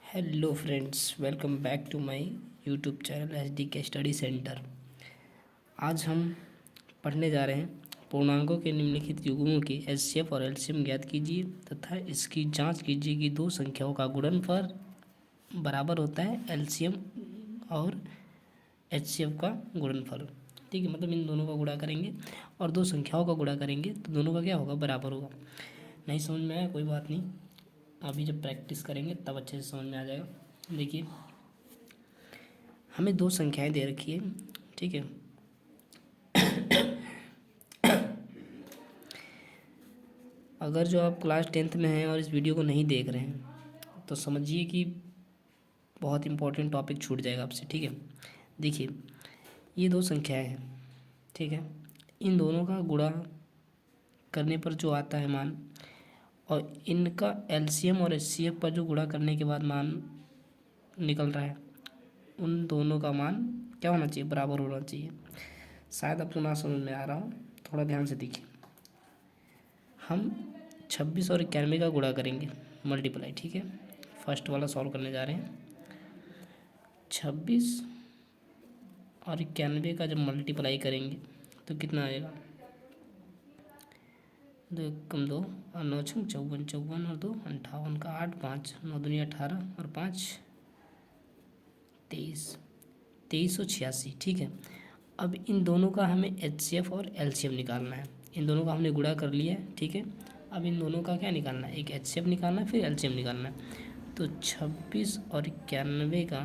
Hello friends, welcome back to my YouTube channel SDK study centre. आज हम पढ़ने जा रहे हैं पूर्णांकों के निम्नलिखित युग्मों की HCF और LCM ज्ञात कीजिए तथा इसकी जांच कीजिए कि दो संख्याओं का गुणनफल बराबर होता है LCM और HCF का गुणनफल। ठीक है, मतलब इन दोनों का गुणा करेंगे और दो संख्याओं का गुणा करेंगे तो दोनों का क्या होगा, बराबर होगा। नहीं समझ में आया कोई बात नहीं, अभी जब प्रैक्टिस करेंगे तब अच्छे से समझ में आ जाएगा। देखिए, हमें दो संख्याएं दे रखी है। ठीक है, अगर जो आप क्लास 10th में हैं और इस वीडियो को नहीं देख रहे हैं तो समझिए कि बहुत इंपॉर्टेंट टॉपिक छूट जाएगा आपसे। ठीक है, देखिए ये दो संख्याएं हैं। ठीक है, इन दोनों का गुणा करने पर जो आता है मान और इनका LCM और HCF पर जो गुणा करने के बाद मान निकल रहा है, उन दोनों का मान क्या होना चाहिए, बराबर होना चाहिए। शायद आपको ना समझ में आ रहा हो, थोड़ा ध्यान से देखिए। हम 26 और 91 का गुणा करेंगे, मल्टीप्लाई। ठीक है, फर्स्ट वाला सॉल्व करने जा रहे हैं। 26 और 91 का जब मल्टीप्लाई करेंगे तो कितना आएगा, दो कम दो और 9 छंग 54, 54 और 2 58 का 8, 5 9 दूनी 18 और 5 23, 2386। ठीक है, अब इन दोनों का हमें HCF और LCM निकालना है। इन दोनों का हमने गुणा कर लिया है। ठीक है, अब इन दोनों का क्या निकालना है, एक HCF निकालना है, फिर LCM निकालना है। तो 26 और 91 का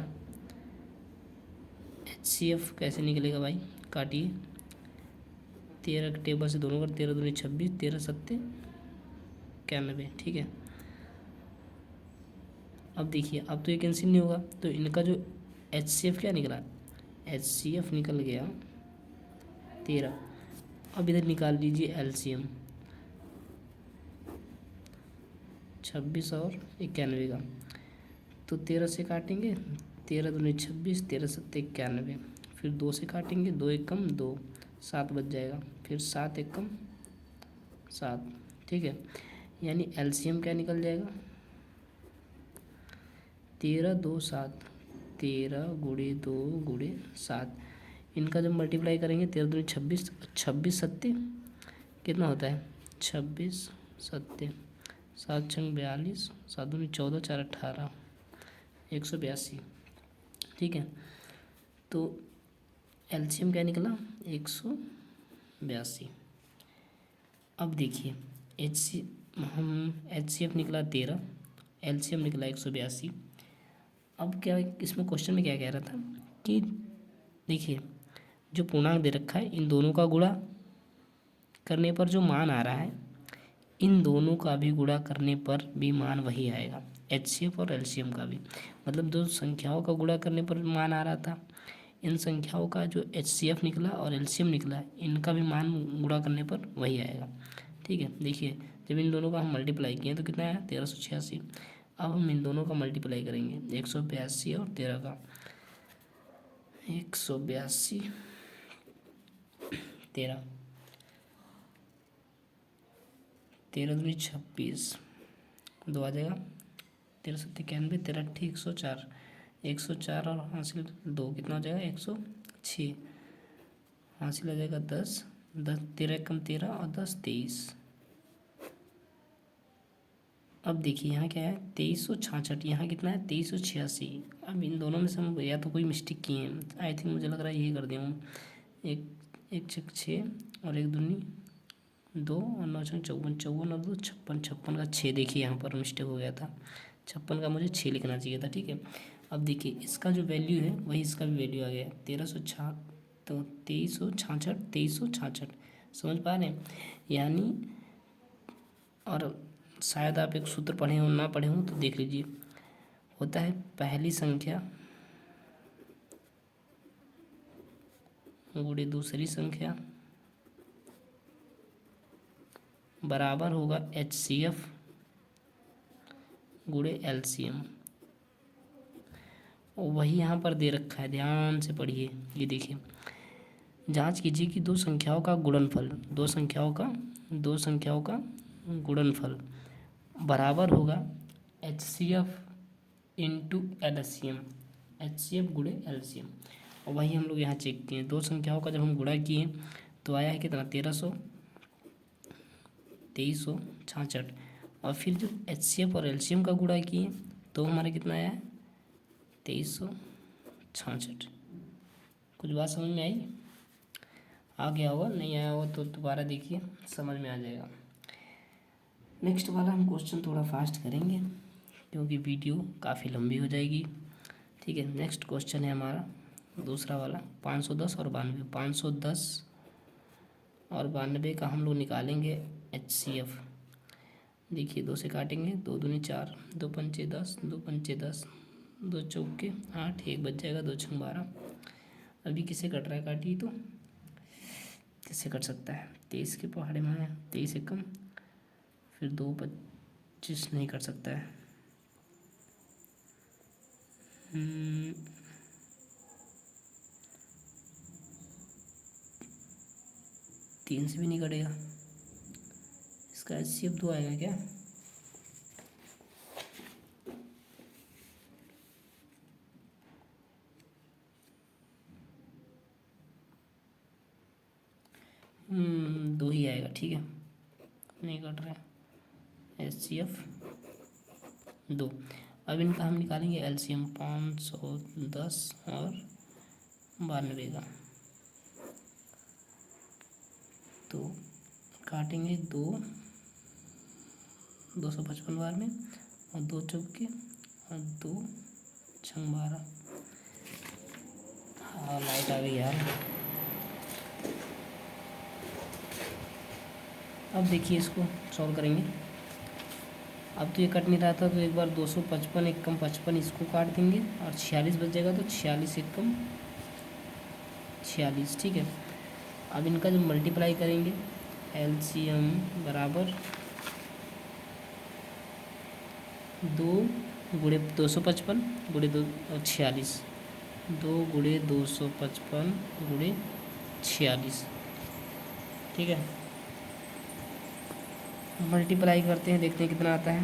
HCF कैसे निकलेगा भाई, काटिए। 13 के टेबल से दोनों का 13 दूनी 26, 13 सत्ते 91। ठीक है, अब देखिए, अब तो ये कैंसिल नहीं होगा तो इनका जो HCF क्या निकला, HCF निकल गया 13। अब इधर निकाल लीजिए LCM 26 और 91 का। तो 13 से काटेंगे, 13 दूनी 26, 13 सत्ते 91, फिर 2 से काटेंगे, 2 एक कम 2, 7 बच जाएगा, फिर 7 एक कम 7। ठीक है, यानी LCM क्या निकल जाएगा, 13 2 7, 13 गुणे 2 गुणे 7। इनका जब मल्टीप्लाई करेंगे 13 दूनी 26, 26 सत्ते कितना होता है, 26 सत्ते 7 छंग 42, 7 दूनी 14, 4 18, 182। ठीक है, तो LCM क्या निकला, 182। अब देखिए HCF निकला 13, LCM निकला 182। अब क्या इसमें क्वेश्चन में क्या कह रहा था कि देखिए, जो पूर्णांक दे रखा है इन दोनों का गुणा करने पर जो मान आ रहा है, इन दोनों का भी गुणा करने पर भी मान वही आएगा, HCF और LCM का भी। मतलब दो संख्याओं का गुणा करने पर मान आ रहा था, इन संख्याओं का जो HCF निकला और LCM निकला, इनका भी मान गुणा करने पर वही आएगा। ठीक है, देखिए जब इन दोनों का हम मल्टीप्लाई किए तो कितना आया, 1386। अब हम इन दोनों का मल्टीप्लाई करेंगे, 182 और 13 का, 182 13, 13 दूनी 26, 2 आ जाएगा, 13 सत्ते 91, 13 अट्ठी 104, 104 और हासिल 2 कितना हो जाएगा, 106, हासिल आ जाएगा 10, 10 13 कम 13 और 10 23। अब देखिए यहाँ क्या है, 2366, यहाँ कितना है 2386। अब इन दोनों में से हम या तो कोई मिस्टेक किए हैं, आई थिंक मुझे लग रहा है यही कर दिया हूँ। एक एक छक 6 और एक दूनी 2 और 9 छक 54, 54 और 2 56, 56 का 6। देखिए यहाँ पर मिस्टेक हो गया था, 56 का मुझे 6 लिखना चाहिए था। ठीक है, अब देखिए इसका जो वैल्यू है वही इसका भी वैल्यू आ गया, 1366, तो 2366, 2366। समझ पा रहे हैं, यानी और शायद आप एक सूत्र पढ़े हो ना पढ़े हो तो देख लीजिए, होता है पहली संख्या गुणे दूसरी संख्या बराबर होगा HCF गुणे LCM। वही यहाँ पर दे रखा है, ध्यान से पढ़िए। ये देखिए, जांच कीजिए कि दो संख्याओं का गुणनफल, दो संख्याओं का गुणनफल बराबर होगा HCF इंटू LCM, HCF गुणे LCM। और वही हम लोग यहाँ चेक किए, दो संख्याओं का जब हम गुणा किए तो आया है कितना 2366। और फिर जो HCF और LCM का गुणा किए तो हमारा कितना आया है 2366। कुछ बात समझ में आई? आ गया होगा, नहीं आया होगा तो दोबारा देखिए, समझ में आ जाएगा। नेक्स्ट वाला हम क्वेश्चन थोड़ा फास्ट करेंगे क्योंकि वीडियो काफ़ी लंबी हो जाएगी। ठीक है, नेक्स्ट क्वेश्चन है हमारा दूसरा वाला 510 और 92। 510 और 92 का हम लोग निकालेंगे HCF। देखिए 2 से काटेंगे, 2 दूनी 4, 2 पंचे 10, 2 पंचे 10, 2 चौके 8, 1 बच जाएगा, 2 छंग 12। अभी किसे कट रहा है, काटिए तो किससे कट सकता है, 23 के पहाड़े में है, 23 एकम, फिर 2 25 नहीं कट सकता है। 3 से भी नहीं कटेगा। इसका HCF 2 आएगा क्या? दो ही आएगा, ठीक है, नहीं कट रहा है। HCF 2। अब इनका हम निकालेंगे LCM 510 और 92 का। तो काटेंगे 2, 255 बार में, और 2 चौके और 2 छंग 12। हाँ लाइट आ गई यार। अब देखिए इसको सॉल्व करेंगे। अब तो ये कट नहीं रहा था तो एक बार 255 एकम 55 इसको काट देंगे और 46 बच जाएगा, तो 46 एकम 46, ठीक है। अब इनका जब मल्टीप्लाई करेंगे LCM बराबर 2 गुणे 255 गुणे 46, 2 गुणे 255 गुणे 46, ठीक है। मल्टीप्लाई करते हैं, देखते हैं कितना आता है।